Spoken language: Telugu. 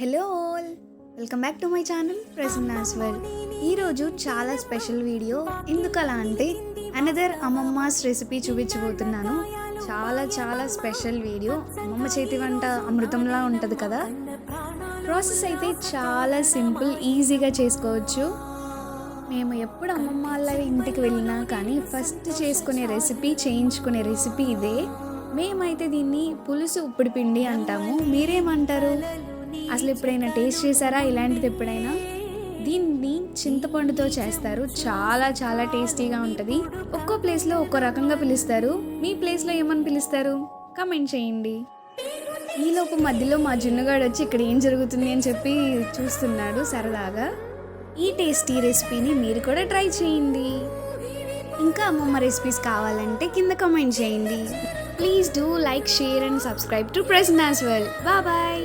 Hello all, welcome back to my channel Prasanna's world. ఈరోజు చాలా స్పెషల్ వీడియో. ఎందుకలా అంటే అనదర్ అమ్మమ్మస్ రెసిపీ చూపించబోతున్నాను. చాలా చాలా స్పెషల్ వీడియో. అమ్మమ్మ చేతి వంట అమృతంలా ఉంటుంది కదా. ప్రాసెస్ అయితే చాలా సింపుల్, ఈజీగా చేసుకోవచ్చు. మేము ఎప్పుడు అమ్మమ్మ వాళ్ళ ఇంటికి వెళ్ళినా కానీ ఫస్ట్ చేసుకునే రెసిపీ, చేయించుకునే రెసిపీ ఇదే. మేమైతే దీన్ని పులుసు ఉప్పుడు పిండి అంటాము. మీరేమంటారు? అసలు ఎప్పుడైనా టేస్ట్ చేశారా ఇలాంటిది? ఎప్పుడైనా దీన్ని చింతపండుతో చేస్తారు. చాలా చాలా టేస్టీగా ఉంటుంది. ఒక్కో ప్లేస్లో ఒక్కో రకంగా పిలుస్తారు. మీ ప్లేస్లో ఏమని పిలుస్తారు? కమెంట్ చేయండి. ఈలోపు మధ్యలో మా జున్నుగాడు వచ్చి ఇక్కడ ఏం జరుగుతుంది అని చెప్పి చూస్తున్నాడు సరదాగా. ఈ టేస్టీ రెసిపీని మీరు కూడా ట్రై చేయండి. ఇంకా అమ్మమ్మ రెసిపీస్ కావాలంటే కింద కమెంట్ చేయండి. Please do like, share and subscribe to Prasanna's world. Bye.